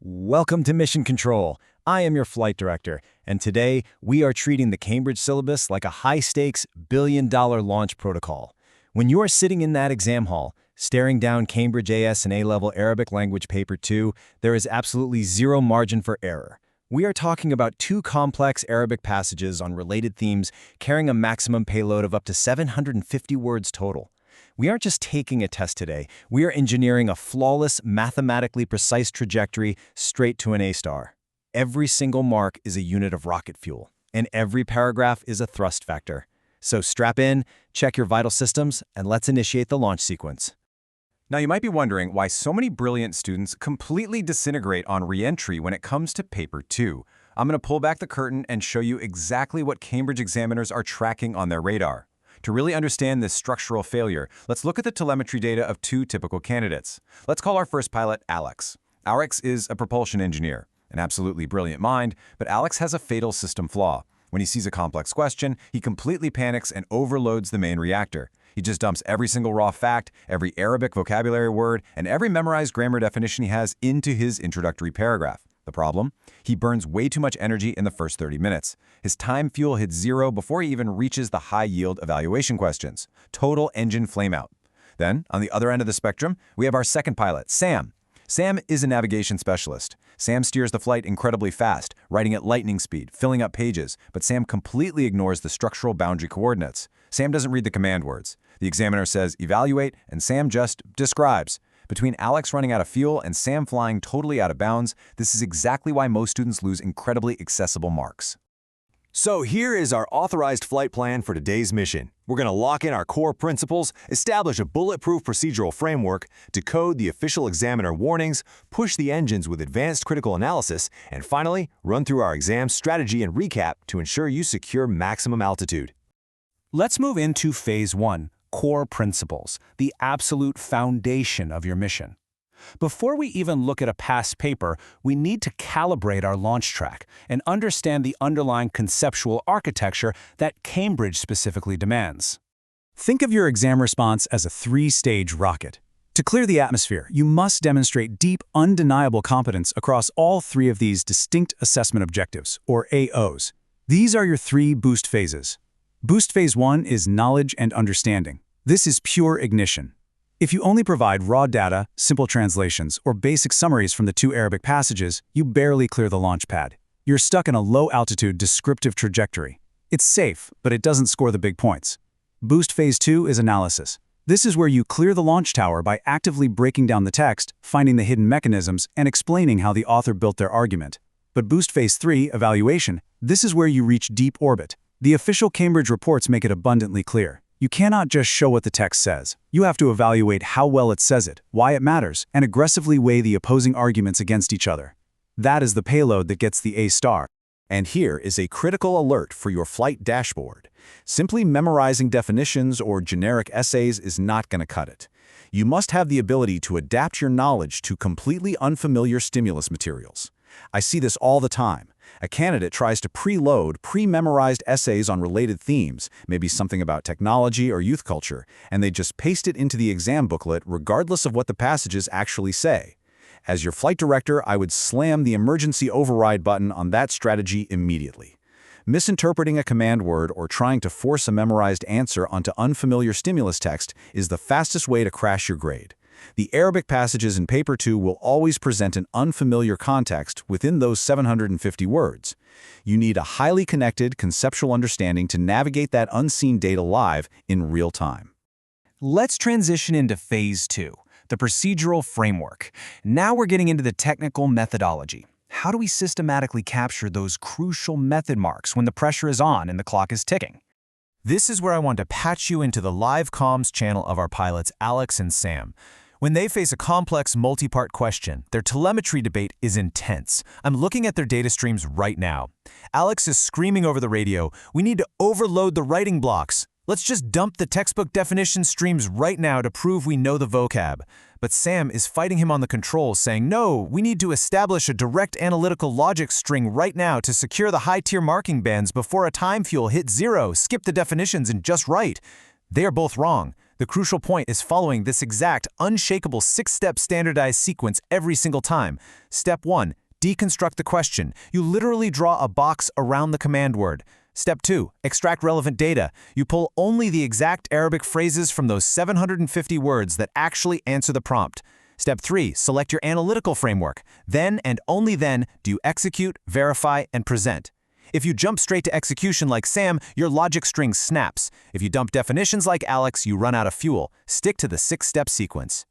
Welcome to Mission Control. I am your flight director, and today we are treating the Cambridge syllabus like a high-stakes, billion-dollar launch protocol. When you are sitting in that exam hall, staring down Cambridge AS and A-Level Arabic Language Paper 2, there is absolutely zero margin for error. We are talking about two complex Arabic passages on related themes carrying a maximum payload of up to 750 words total. We aren't just taking a test today, we are engineering a flawless, mathematically precise trajectory straight to an A-star. Every single mark is a unit of rocket fuel, and every paragraph is a thrust factor. So strap in, check your vital systems, and let's initiate the launch sequence. Now you might be wondering why so many brilliant students completely disintegrate on re-entry when it comes to Paper 2. I'm going to pull back the curtain and show you exactly what Cambridge examiners are tracking on their radar. To really understand this structural failure, let's look at the telemetry data of two typical candidates. Let's call our first pilot Alex. Alex is a propulsion engineer, an absolutely brilliant mind, but Alex has a fatal system flaw. When he sees a complex question, he completely panics and overloads the main reactor. He just dumps every single raw fact, every Arabic vocabulary word, and every memorized grammar definition he has into his introductory paragraph. The problem? He burns way too much energy in the first 30 minutes. His time fuel hits zero before he even reaches the high-yield evaluation questions. Total engine flameout. Then, on the other end of the spectrum, we have our second pilot, Sam. Sam is a navigation specialist. Sam steers the flight incredibly fast, writing at lightning speed, filling up pages, but Sam completely ignores the structural boundary coordinates. Sam doesn't read the command words. The examiner says evaluate, and Sam just describes. Between Alex running out of fuel and Sam flying totally out of bounds, this is exactly why most students lose incredibly accessible marks. So here is our authorized flight plan for today's mission. We're going to lock in our core principles, establish a bulletproof procedural framework, decode the official examiner warnings, push the engines with advanced critical analysis, and finally, run through our exam strategy and recap to ensure you secure maximum altitude. Let's move into Phase 1. Core principles, the absolute foundation of your mission. Before we even look at a past paper, we need to calibrate our launch track and understand the underlying conceptual architecture that Cambridge specifically demands. Think of your exam response as a three-stage rocket. To clear the atmosphere, you must demonstrate deep, undeniable competence across all three of these distinct assessment objectives, or AOs. These are your three boost phases. Boost Phase 1 is knowledge and understanding. This is pure ignition. If you only provide raw data, simple translations, or basic summaries from the two Arabic passages, you barely clear the launch pad. You're stuck in a low-altitude descriptive trajectory. It's safe, but it doesn't score the big points. Boost Phase 2 is analysis. This is where you clear the launch tower by actively breaking down the text, finding the hidden mechanisms, and explaining how the author built their argument. But Boost Phase 3, evaluation, this is where you reach deep orbit. The official Cambridge reports make it abundantly clear. You cannot just show what the text says. You have to evaluate how well it says it, why it matters, and aggressively weigh the opposing arguments against each other. That is the payload that gets the A-star. And here is a critical alert for your flight dashboard. Simply memorizing definitions or generic essays is not going to cut it. You must have the ability to adapt your knowledge to completely unfamiliar stimulus materials. I see this all the time. A candidate tries to preload pre-memorized essays on related themes, maybe something about technology or youth culture, and they just paste it into the exam booklet regardless of what the passages actually say. As your flight director, I would slam the emergency override button on that strategy immediately. Misinterpreting a command word or trying to force a memorized answer onto unfamiliar stimulus text is the fastest way to crash your grade. The Arabic passages in Paper 2 will always present an unfamiliar context within those 750 words. You need a highly connected conceptual understanding to navigate that unseen data live in real time. Let's transition into Phase 2, the procedural framework. Now we're getting into the technical methodology. How do we systematically capture those crucial method marks when the pressure is on and the clock is ticking? This is where I want to patch you into the live comms channel of our pilots Alex and Sam. When they face a complex multi-part question, their telemetry debate is intense. I'm looking at their data streams right now. Alex is screaming over the radio, "We need to overload the writing blocks. Let's just dump the textbook definition streams right now to prove we know the vocab." But Sam is fighting him on the controls, saying, "No, we need to establish a direct analytical logic string right now to secure the high-tier marking bands before a time fuel hits zero. Skip the definitions and just write." They are both wrong. The crucial point is following this exact, unshakable 6-step standardized sequence every single time. Step 1. Deconstruct the question. You literally draw a box around the command word. Step 2. Extract relevant data. You pull only the exact Arabic phrases from those 750 words that actually answer the prompt. Step 3. Select your analytical framework. Then and only then do you execute, verify, and present. If you jump straight to execution like Sam, your logic string snaps. If you dump definitions like Alex, you run out of fuel. Stick to the 6-step sequence.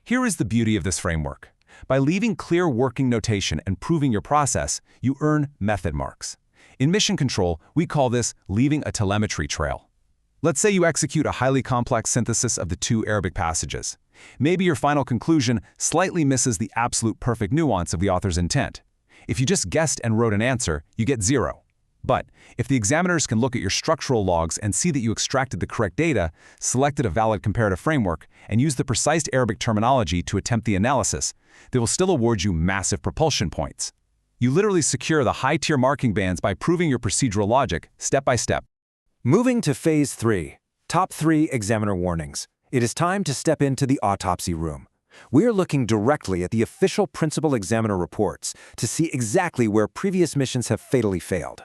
Here is the beauty of this framework. By leaving clear working notation and proving your process, you earn method marks. In mission control, we call this leaving a telemetry trail. Let's say you execute a highly complex synthesis of the 2 Arabic passages. Maybe your final conclusion slightly misses the absolute perfect nuance of the author's intent. If you just guessed and wrote an answer, you get 0. But if the examiners can look at your structural logs and see that you extracted the correct data, selected a valid comparative framework, and used the precise Arabic terminology to attempt the analysis, they will still award you massive propulsion points. You literally secure the high-tier marking bands by proving your procedural logic step by step. Moving to Phase 3, Top 3 Examiner Warnings. It is time to step into the autopsy room. We are looking directly at the official principal examiner reports to see exactly where previous missions have fatally failed.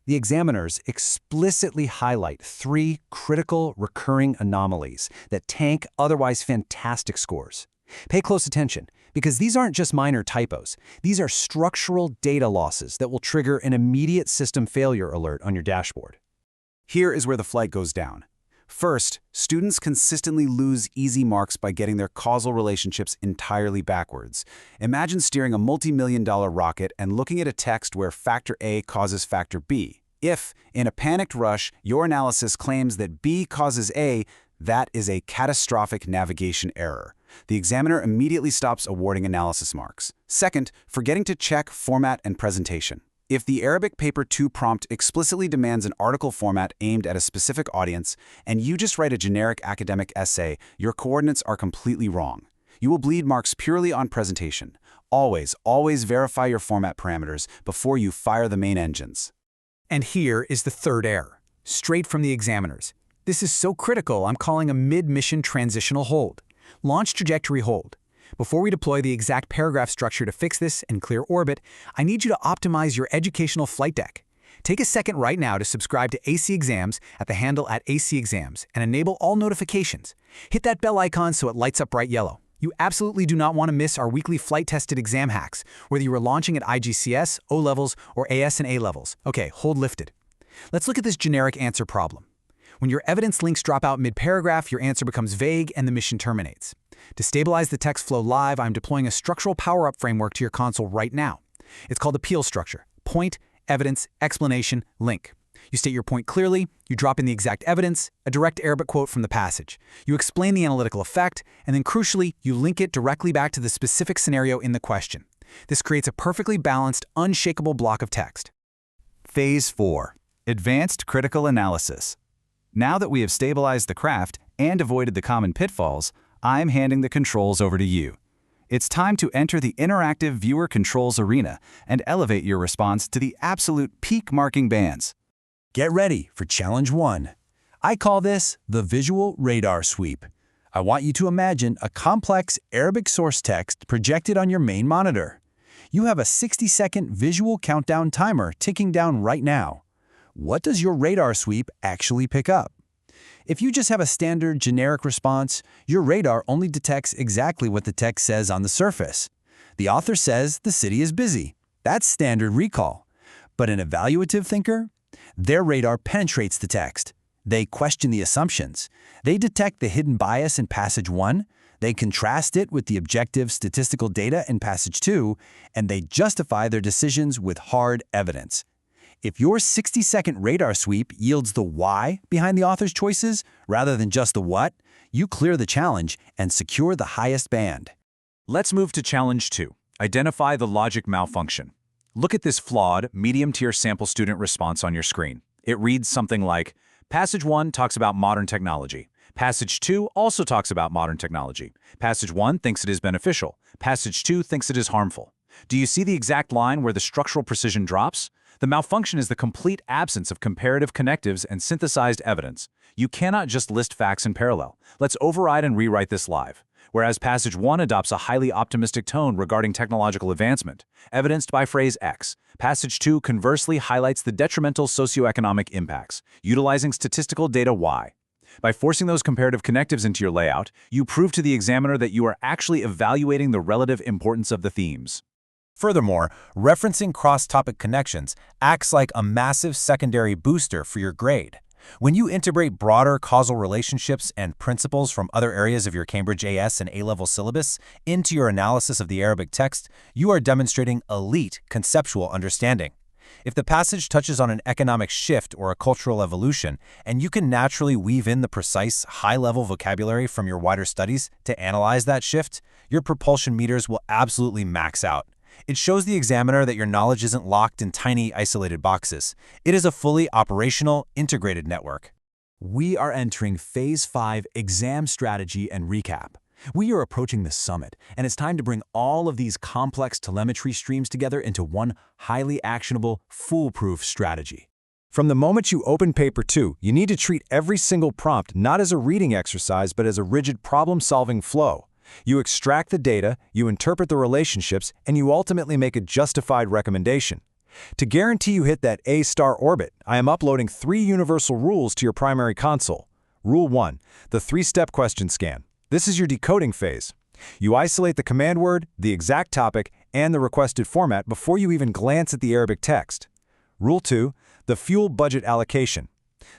The examiners explicitly highlight 3 critical recurring anomalies that tank otherwise fantastic scores. Pay close attention, because these aren't just minor typos. These are structural data losses that will trigger an immediate system failure alert on your dashboard. Here is where the flight goes down. First, students consistently lose easy marks by getting their causal relationships entirely backwards. Imagine steering a multi-million-dollar rocket and looking at a text where factor A causes factor B. If, in a panicked rush, your analysis claims that B causes A, that is a catastrophic navigation error. The examiner immediately stops awarding analysis marks. Second, forgetting to check format and presentation. If the Arabic Paper 2 prompt explicitly demands an article format aimed at a specific audience, and you just write a generic academic essay, your coordinates are completely wrong. You will bleed marks purely on presentation. Always verify your format parameters before you fire the main engines. And here is the third error, straight from the examiners. This is so critical, I'm calling a mid-mission transitional hold. Launch trajectory hold. Before we deploy the exact paragraph structure to fix this and clear orbit, I need you to optimize your educational flight deck. Take a second right now to subscribe to AC Exams at the handle @ACExams and enable all notifications. Hit that bell icon so it lights up bright yellow. You absolutely do not want to miss our weekly flight-tested exam hacks, whether you are launching at IGCSE, O-levels, or AS and A-levels. Okay, hold lifted. Let's look at this generic answer problem. When your evidence links drop out mid-paragraph, your answer becomes vague and the mission terminates. To stabilize the text flow live, I'm deploying a structural power-up framework to your console right now. It's called the PEAL structure: point, evidence, explanation, link. You state your point clearly, you drop in the exact evidence, a direct Arabic quote from the passage. You explain the analytical effect, and then crucially, you link it directly back to the specific scenario in the question. This creates a perfectly balanced, unshakable block of text. Phase 4. Advanced Critical Analysis. Now that we have stabilized the craft and avoided the common pitfalls, I'm handing the controls over to you. It's time to enter the interactive viewer controls arena and elevate your response to the absolute peak marking bands. Get ready for Challenge 1. I call this the Visual Radar Sweep. I want you to imagine a complex Arabic source text projected on your main monitor. You have a 60-second visual countdown timer ticking down right now. What does your radar sweep actually pick up? If you just have a standard generic response, your radar only detects exactly what the text says on the surface. The author says the city is busy. That's standard recall. But an evaluative thinker? Their radar penetrates the text. They question the assumptions. They detect the hidden bias in passage 1. They contrast it with the objective statistical data in passage 2, and they justify their decisions with hard evidence. If your 60-second radar sweep yields the why behind the author's choices rather than just the what, you clear the challenge and secure the highest band. Let's move to Challenge 2. Identify the logic malfunction. Look at this flawed, medium-tier sample student response on your screen. It reads something like, Passage 1 talks about modern technology. Passage 2 also talks about modern technology. Passage 1 thinks it is beneficial. Passage 2 thinks it is harmful. Do you see the exact line where the structural precision drops? The malfunction is the complete absence of comparative connectives and synthesized evidence. You cannot just list facts in parallel. Let's override and rewrite this live. Whereas Passage 1 adopts a highly optimistic tone regarding technological advancement, evidenced by phrase X, Passage 2 conversely highlights the detrimental socioeconomic impacts, utilizing statistical data Y. By forcing those comparative connectives into your layout, you prove to the examiner that you are actually evaluating the relative importance of the themes. Furthermore, referencing cross-topic connections acts like a massive secondary booster for your grade. When you integrate broader causal relationships and principles from other areas of your Cambridge AS and A-level syllabus into your analysis of the Arabic text, you are demonstrating elite conceptual understanding. If the passage touches on an economic shift or a cultural evolution, and you can naturally weave in the precise, high-level vocabulary from your wider studies to analyze that shift, your propulsion meters will absolutely max out. It shows the examiner that your knowledge isn't locked in tiny, isolated boxes. It is a fully operational, integrated network. We are entering Phase 5 Exam Strategy and Recap. We are approaching the summit, and it's time to bring all of these complex telemetry streams together into one highly actionable, foolproof strategy. From the moment you open Paper 2, you need to treat every single prompt not as a reading exercise but as a rigid problem-solving flow. You extract the data, you interpret the relationships, and you ultimately make a justified recommendation. To guarantee you hit that A-star orbit, I am uploading 3 universal rules to your primary console. Rule 1, the 3-step question scan. This is your decoding phase. You isolate the command word, the exact topic, and the requested format before you even glance at the Arabic text. Rule 2, the fuel budget allocation.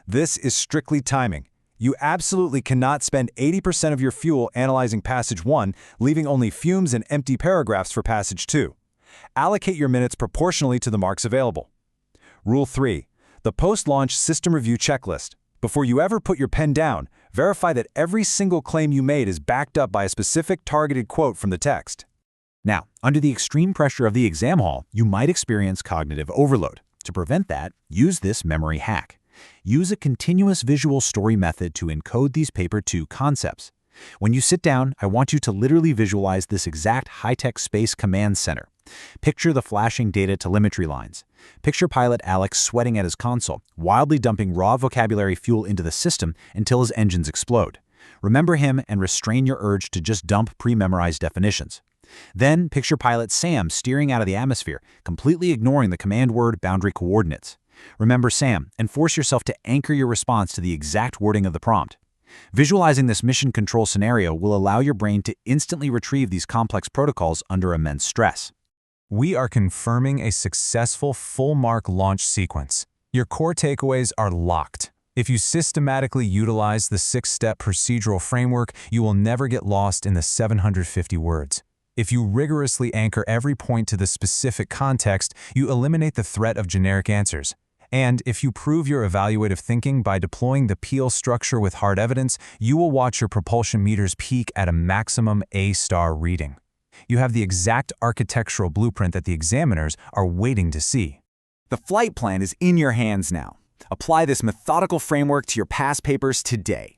This is strictly timing. You absolutely cannot spend 80% of your fuel analyzing Passage 1, leaving only fumes and empty paragraphs for Passage 2. Allocate your minutes proportionally to the marks available. Rule 3, the post-launch system review checklist. Before you ever put your pen down, verify that every single claim you made is backed up by a specific targeted quote from the text. Now, under the extreme pressure of the exam hall, you might experience cognitive overload. To prevent that, use this memory hack. Use a continuous visual story method to encode these Paper 2 concepts. When you sit down, I want you to literally visualize this exact high-tech space command center. Picture the flashing data telemetry lines. Picture pilot Alex sweating at his console, wildly dumping raw vocabulary fuel into the system until his engines explode. Remember him and restrain your urge to just dump pre-memorized definitions. Then picture pilot Sam steering out of the atmosphere, completely ignoring the command word boundary coordinates. Remember Sam and force yourself to anchor your response to the exact wording of the prompt. Visualizing this mission control scenario will allow your brain to instantly retrieve these complex protocols under immense stress. We are confirming a successful full-mark launch sequence. Your core takeaways are locked. If you systematically utilize the 6-step procedural framework, you will never get lost in the 750 words. If you rigorously anchor every point to the specific context, you eliminate the threat of generic answers. And if you prove your evaluative thinking by deploying the Peel structure with hard evidence, you will watch your propulsion meters peak at a maximum A-star reading. You have the exact architectural blueprint that the examiners are waiting to see. The flight plan is in your hands now. Apply this methodical framework to your past papers today.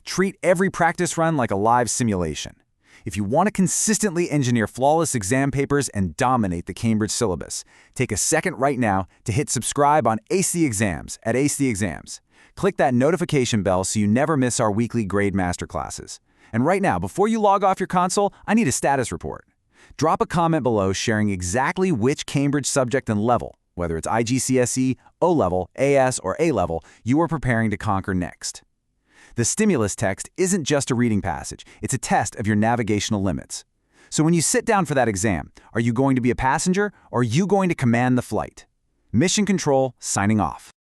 Treat every practice run like a live simulation. If you want to consistently engineer flawless exam papers and dominate the Cambridge syllabus, take a second right now to hit subscribe on Ace the Exams at Ace the Exams. Click that notification bell so you never miss our weekly grade masterclasses. And right now, before you log off your console, I need a status report. Drop a comment below sharing exactly which Cambridge subject and level, whether it's IGCSE, O-level, AS, or A-level, you are preparing to conquer next. The stimulus text isn't just a reading passage, it's a test of your navigational limits. So when you sit down for that exam, are you going to be a passenger or are you going to command the flight? Mission Control, signing off.